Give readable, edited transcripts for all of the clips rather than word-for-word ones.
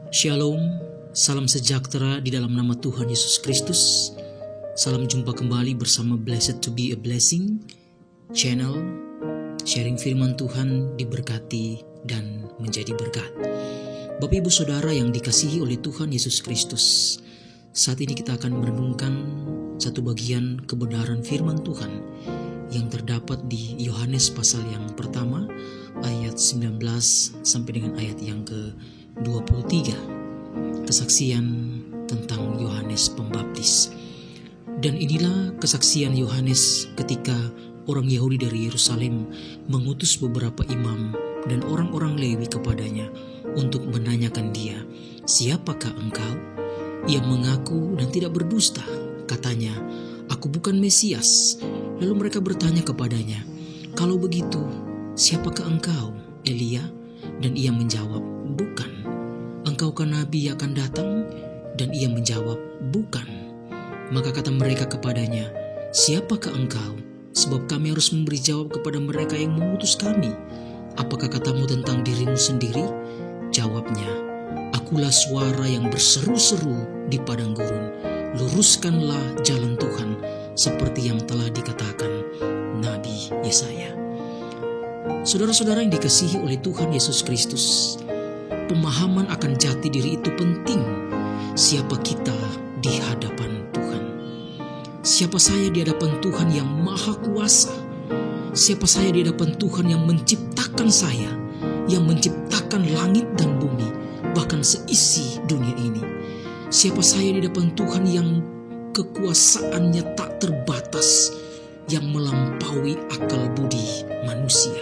Shalom, salam sejahtera di dalam nama Tuhan Yesus Kristus. Salam jumpa kembali bersama Blessed to be a Blessing channel. Sharing firman Tuhan diberkati dan menjadi berkat. Bapak Ibu Saudara yang dikasihi oleh Tuhan Yesus Kristus, saat ini kita akan merenungkan satu bagian kebenaran firman Tuhan yang terdapat di Yohanes pasal yang pertama ayat 19 sampai dengan ayat yang ke-23. Kesaksian tentang Yohanes Pembaptis. Dan inilah kesaksian Yohanes ketika orang Yahudi dari Yerusalem mengutus beberapa imam dan orang-orang Lewi kepadanya untuk menanyakan dia, "Siapakah engkau?" Ia mengaku dan tidak berdusta. Katanya, "Aku bukan Mesias." Lalu mereka bertanya kepadanya, "Kalau begitu, siapakah engkau, Elia?" Dan ia menjawab, "Bukan." "Engkaukah nabi yang akan datang?" Dan ia menjawab, "Bukan." Maka kata mereka kepadanya, "Siapakah engkau? Sebab kami harus memberi jawab kepada mereka yang mengutus kami. Apakah katamu tentang dirimu sendiri?" Jawabnya, "Akulah suara yang berseru-seru di padang gurun. Luruskanlah jalan Tuhan, seperti yang telah dikatakan Nabi Yesaya." Saudara-saudara yang dikasihi oleh Tuhan Yesus Kristus, pemahaman akan jati diri itu penting. Siapa kita di hadapan Tuhan? Siapa saya di hadapan Tuhan yang maha kuasa? Siapa saya di hadapan Tuhan yang menciptakan saya, yang menciptakan langit dan bumi, bahkan seisi dunia ini? Siapa saya di hadapan Tuhan yang kekuasaannya tak terbatas, yang melampaui akal budi manusia?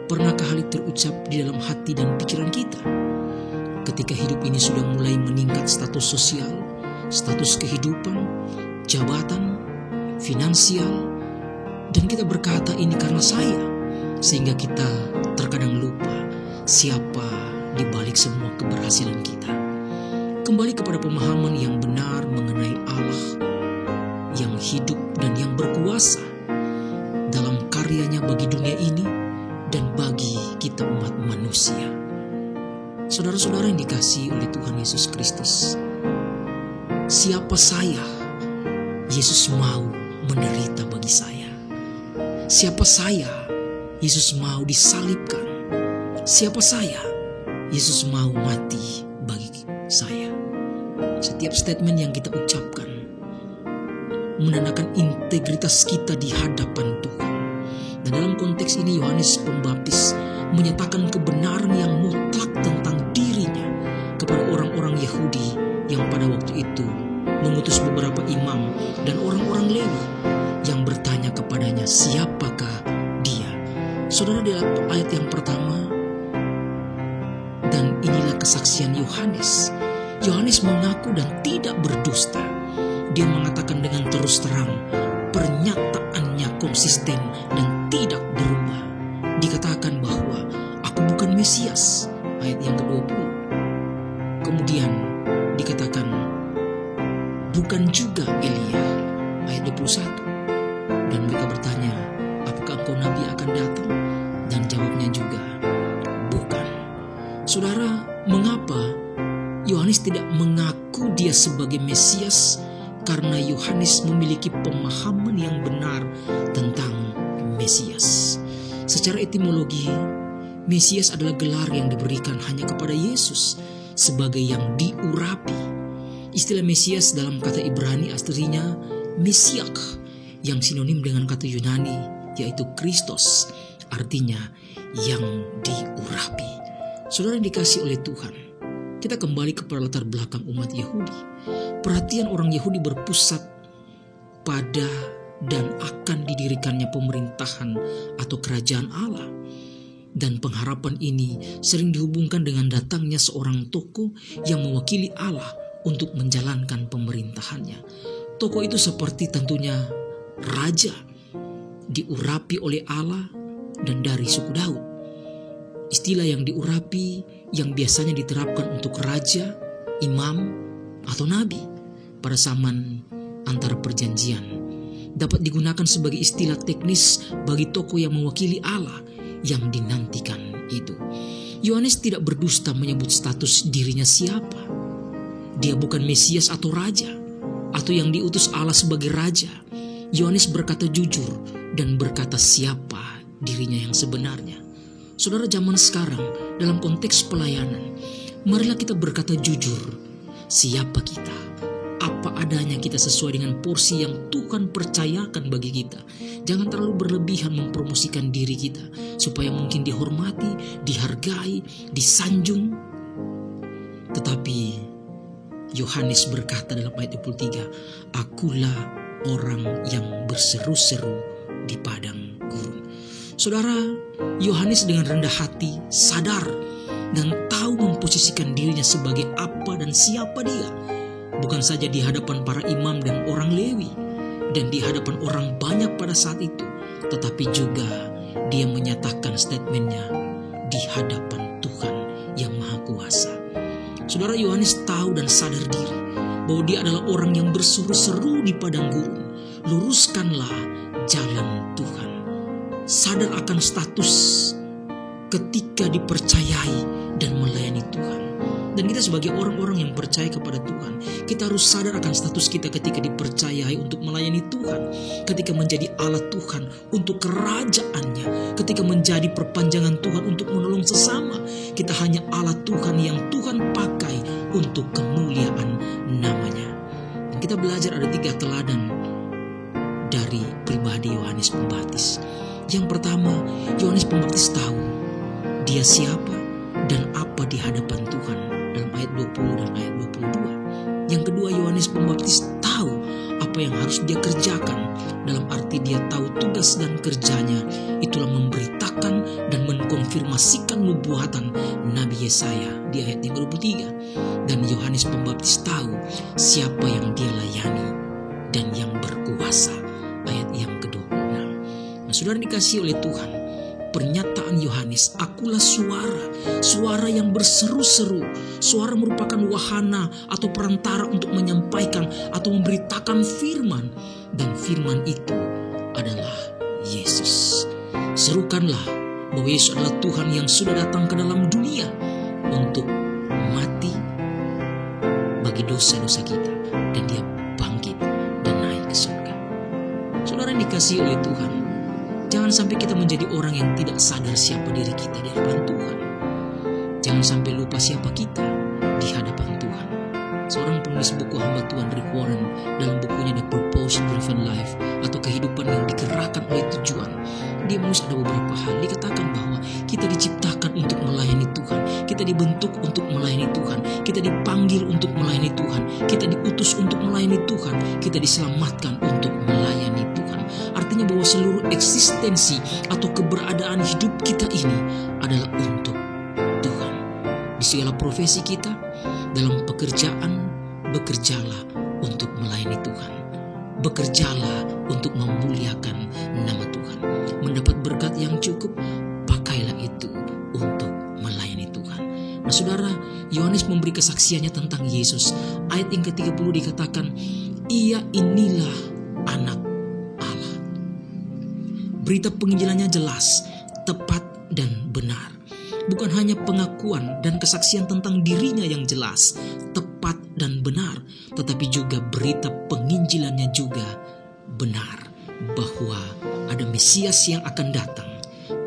Pernahkah hal itu terucap di dalam hati dan pikiran kita? Ketika hidup ini sudah mulai meningkat status sosial, status kehidupan, jabatan, finansial, dan kita berkata ini karena saya, sehingga kita terkadang lupa siapa di balik semua keberhasilan kita. Kembali kepada pemahaman yang benar mengenai Allah yang hidup dan yang berkuasa dalam karyanya bagi dunia ini dan bagi kita umat manusia. Saudara-saudara yang dikasihi oleh Tuhan Yesus Kristus, siapa saya? Yesus mau menderita bagi saya. Siapa saya? Yesus mau disalibkan. Siapa saya? Yesus mau mati bagi saya. Setiap statement yang kita ucapkan menandakan integritas kita di hadapan Tuhan. Dan dalam konteks ini Yohanes Pembaptis menyatakan kebenaran yang mutlak tentang dirinya kepada orang-orang Yahudi yang pada waktu itu mengutus beberapa imam dan orang-orang Lewi yang bertanya kepadanya, "Siapakah dia?" Saudara, di ayat yang pertama, dan inilah kesaksian Yohanes. Yohanes mengaku dan tidak berdusta. Dia mengatakan dengan terus terang, pernyataannya konsisten dan tidak berubah. Dikatakan bahwa aku bukan Mesias, ayat yang ke-20. Kemudian dikatakan bukan juga Elia, ayat 21. Dan mereka bertanya, apakah engkau nabi akan datang? Dan jawabnya juga, bukan. Saudara, mengapa Yohanes tidak mengaku dia sebagai Mesias? Karena Yohanes memiliki pemahaman yang benar tentang Mesias. Secara etimologi, Mesias adalah gelar yang diberikan hanya kepada Yesus sebagai yang diurapi. Istilah Mesias dalam kata Ibrani aslinya Mesiak, yang sinonim dengan kata Yunani yaitu Kristos, artinya yang diurapi. Saudara yang dikasihi oleh Tuhan, kita kembali kepada latar belakang umat Yahudi. Perhatian orang Yahudi berpusat pada dan akan didirikannya pemerintahan atau kerajaan Allah. Dan pengharapan ini sering dihubungkan dengan datangnya seorang tokoh yang mewakili Allah untuk menjalankan pemerintahannya. Tokoh itu seperti tentunya raja, diurapi oleh Allah dan dari suku Daud. Istilah yang diurapi yang biasanya diterapkan untuk raja, imam, atau nabi pada zaman antara perjanjian dapat digunakan sebagai istilah teknis bagi tokoh yang mewakili Allah yang dinantikan itu. Yohanes tidak berdusta menyebut status dirinya siapa. Dia bukan Mesias atau Raja, atau yang diutus Allah sebagai Raja. Yohanes berkata jujur dan berkata siapa dirinya yang sebenarnya. Saudara, zaman sekarang dalam konteks pelayanan, marilah kita berkata jujur. Siapa kita? Apa adanya kita sesuai dengan porsi yang Tuhan percayakan bagi kita. Jangan terlalu berlebihan mempromosikan diri kita supaya mungkin dihormati, dihargai, disanjung. Tetapi Yohanes berkata dalam ayat 23, akulah orang yang berseru-seru di padang gurun. Saudara, Yohanes dengan rendah hati sadar dan tahu memposisikan dirinya sebagai apa dan siapa dia. Bukan saja di hadapan para imam dan orang Lewi dan di hadapan orang banyak pada saat itu, tetapi juga dia menyatakan statementnya di hadapan Tuhan yang Maha Kuasa. Saudara, Yohanes tahu dan sadar diri bahwa dia adalah orang yang berseru-seru di padang gurun. Luruskanlah jalan Tuhan. Sadar akan status ketika dipercayai dan melayani Tuhan. Dan kita sebagai orang-orang yang percaya kepada Tuhan, kita harus sadar akan status kita ketika dipercayai untuk melayani Tuhan, ketika menjadi alat Tuhan untuk kerajaannya, ketika menjadi perpanjangan Tuhan untuk menolong sesama. Kita hanya alat Tuhan yang Tuhan pakai untuk kemuliaan namanya. Dan kita belajar ada 3 teladan dari pribadi Yohanes Pembaptis. Yang pertama, Yohanes Pembaptis tahu dia siapa dan apa di hadapan Tuhan dalam ayat 20 dan ayat 22. Yang kedua, Yohanes Pembaptis tahu apa yang harus dia kerjakan. Dalam arti dia tahu tugas dan kerjanya itulah memberitakan dan mengkonfirmasikan nubuatan Nabi Yesaya di ayat yang ke-23. Dan Yohanes Pembaptis tahu siapa yang dia layani dan yang berkuasa, ayat yang ke-26. Nah, saudara dikasihi oleh Tuhan, pernyataan Yohanes, akulah suara yang berseru-seru. Suara merupakan wahana atau perantara untuk menyampaikan atau memberitakan firman. Dan firman itu adalah Yesus. Serukanlah bahwa Yesus adalah Tuhan yang sudah datang ke dalam dunia untuk mati bagi dosa-dosa kita. Dan dia bangkit dan naik ke surga. Saudara yang dikasihi oleh Tuhan, jangan sampai kita menjadi orang yang tidak sadar siapa diri kita di hadapan Tuhan. Jangan sampai lupa siapa kita di hadapan Tuhan. Seorang penulis buku hamba Tuhan, Rick Warren, dalam bukunya The Purpose Driven Life atau kehidupan yang digerakkan oleh tujuan, dia menulis ada beberapa hal. Dikatakan bahwa kita diciptakan untuk melayani Tuhan, kita dibentuk untuk melayani Tuhan, kita dipanggil untuk melayani Tuhan, kita diutus untuk melayani Tuhan, kita diselamatkan untuk melayani Tuhan. Artinya bahwa seluruh eksistensi atau keberadaan hidup kita ini adalah untuk Tuhan. Di segala profesi kita, dalam pekerjaan, bekerjalah untuk melayani Tuhan. Bekerjalah untuk memuliakan nama Tuhan. Mendapat berkat yang cukup, pakailah itu untuk melayani Tuhan. Nah saudara, Yohanes memberi kesaksiannya tentang Yesus. Ayat yang ke-30 dikatakan, ia inilah anak Allah. Berita penginjilannya jelas, tepat dan benar. Bukan hanya pengakuan dan kesaksian tentang dirinya yang jelas, tepat dan benar, tetapi juga berita penginjilannya juga benar, bahwa ada Mesias yang akan datang.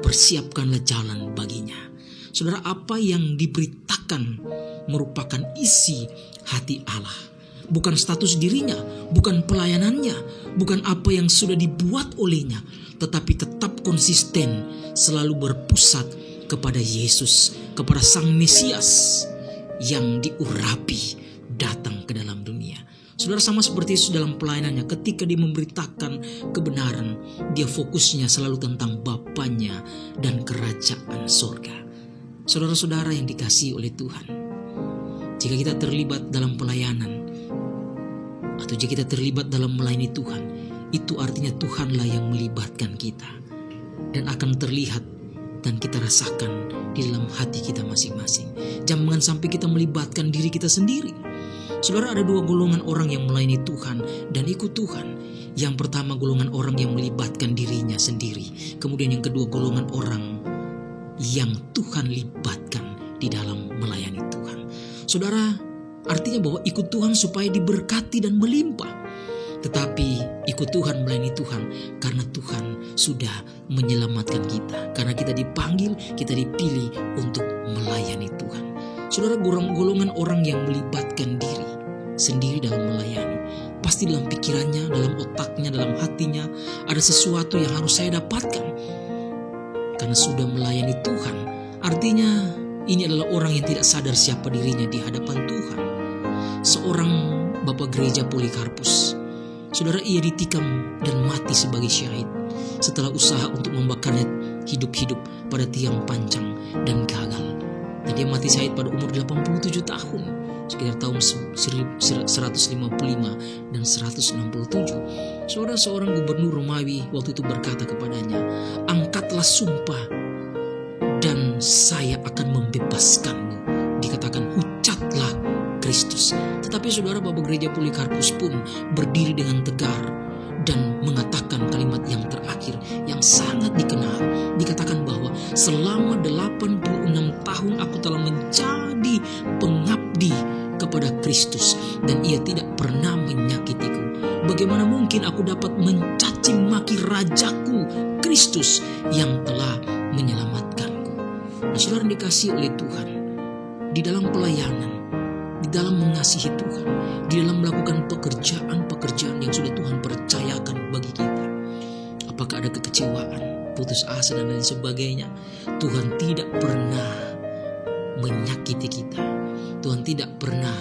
Persiapkanlah jalan baginya. Saudara, apa yang diberitakan merupakan isi hati Allah. Bukan status dirinya, bukan pelayanannya, bukan apa yang sudah dibuat olehnya, tetapi tetap konsisten, selalu berpusat kepada Yesus, kepada Sang Mesias yang diurapi datang ke dalam dunia. Saudara, sama seperti Yesus dalam pelayanannya, ketika dia memberitakan kebenaran, dia fokusnya selalu tentang Bapanya dan kerajaan sorga. Saudara-saudara yang dikasihi oleh Tuhan, jika kita terlibat dalam pelayanan atau jika kita terlibat dalam melayani Tuhan, itu artinya Tuhanlah yang melibatkan kita dan akan terlihat dan kita rasakan di dalam hati kita masing-masing. Jangan sampai kita melibatkan diri kita sendiri. Saudara, ada 2 golongan orang yang melayani Tuhan dan ikut Tuhan. Yang pertama, golongan orang yang melibatkan dirinya sendiri. Kemudian yang kedua, golongan orang yang Tuhan libatkan di dalam melayani Tuhan. Saudara, artinya bahwa ikut Tuhan supaya diberkati dan melimpah. Tetapi ikut Tuhan, melayani Tuhan karena Tuhan sudah menyelamatkan kita. Karena kita dipanggil, kita dipilih untuk melayani Tuhan. Saudara, golongan orang yang melibatkan diri sendiri dalam melayani, pasti dalam pikirannya, dalam otaknya, dalam hatinya ada sesuatu yang harus saya dapatkan. Karena sudah melayani Tuhan, artinya ini adalah orang yang tidak sadar siapa dirinya di hadapan Tuhan. Seorang Bapak Gereja Polikarpus, saudara, ia ditikam dan mati sebagai syahid setelah usaha untuk membakarnya hidup-hidup pada tiang pancang dan gagal. Dan dia mati syahid pada umur 87 tahun, sekitar tahun 155 dan 167. Saudara, seorang gubernur Romawi waktu itu berkata kepadanya, "Angkatlah sumpah dan saya akan membebaskanmu." Dikatakan, "Hujatlah Kristus." Tetapi saudara, Bapak Gereja Polikarpus pun berdiri dengan tegar dan mengatakan kalimat yang terakhir yang sangat dikenal. Dikatakan bahwa selama 86 tahun aku telah menjadi pengabdi kepada Kristus dan ia tidak pernah menyakitiku. Bagaimana mungkin aku dapat mencaci maki Rajaku Kristus yang telah menyelamatkanku? Nah, saudara dikasihi oleh Tuhan, di dalam pelayanan, di dalam mengasihi Tuhan, di dalam melakukan pekerjaan-pekerjaan yang sudah Tuhan percayakan bagi kita, apakah ada kekecewaan, putus asa dan lain sebagainya, Tuhan tidak pernah menyakiti kita. Tuhan tidak pernah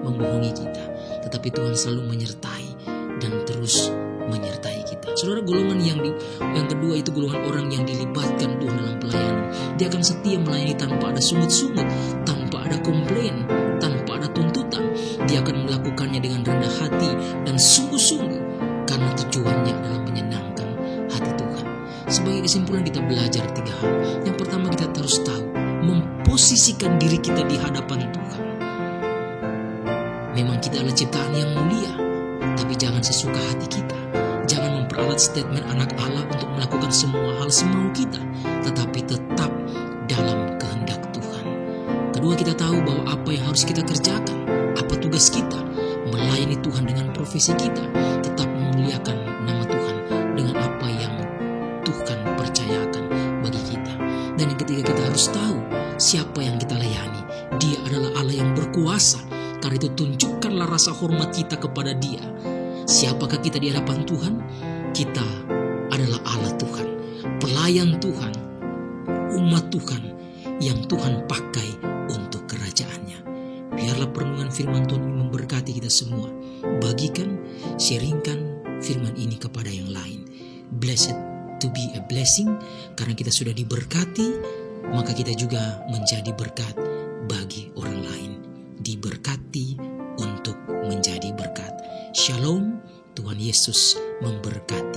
membohongi kita, tetapi Tuhan selalu menyertai dan terus menyertai kita. Saudara, golongan yang kedua itu golongan orang yang dilibatkan Tuhan dalam pelayanan. Dia akan setia melayani tanpa ada sungut-sungut, tanpa ada komplain, tanpa ada tuntutan. Dia akan melakukannya dengan rendah hati dan sungguh-sungguh karena tujuannya adalah menyenangkan hati Tuhan. Sebagai kesimpulan, kita belajar 3 hal. Yang pertama, kita harus tahu memposisikan diri kita di hadapan Tuhan. Memang kita adalah ciptaan yang mulia, tapi jangan sesuka hati kita. Jangan memperalat statement anak Allah untuk melakukan semua hal semau kita, tetapi tetap dalam kehendak Tuhan. Kedua, kita tahu bahwa apa yang harus kita kerjakan, apa tugas kita, melayani Tuhan dengan profesi kita, tetap memuliakan nama Tuhan dengan apa yang Tuhan percayakan bagi kita. Dan yang ketiga, kita harus tahu siapa yang kita layani. Dia adalah Allah yang berkuasa. Karena itu tunjukkanlah rasa hormat kita kepada Dia. Siapakah kita di hadapan Tuhan? Kita adalah Allah Tuhan, pelayan Tuhan, umat Tuhan yang Tuhan pakai untuk kerajaannya. Biarlah perenungan firman Tuhan ini memberkati kita semua. Bagikan, sharingkan firman ini kepada yang lain. Blessed to be a blessing. Karena kita sudah diberkati, maka kita juga menjadi berkat bagi orang lain. Diberkati untuk menjadi berkat. Shalom, Tuhan Yesus memberkati.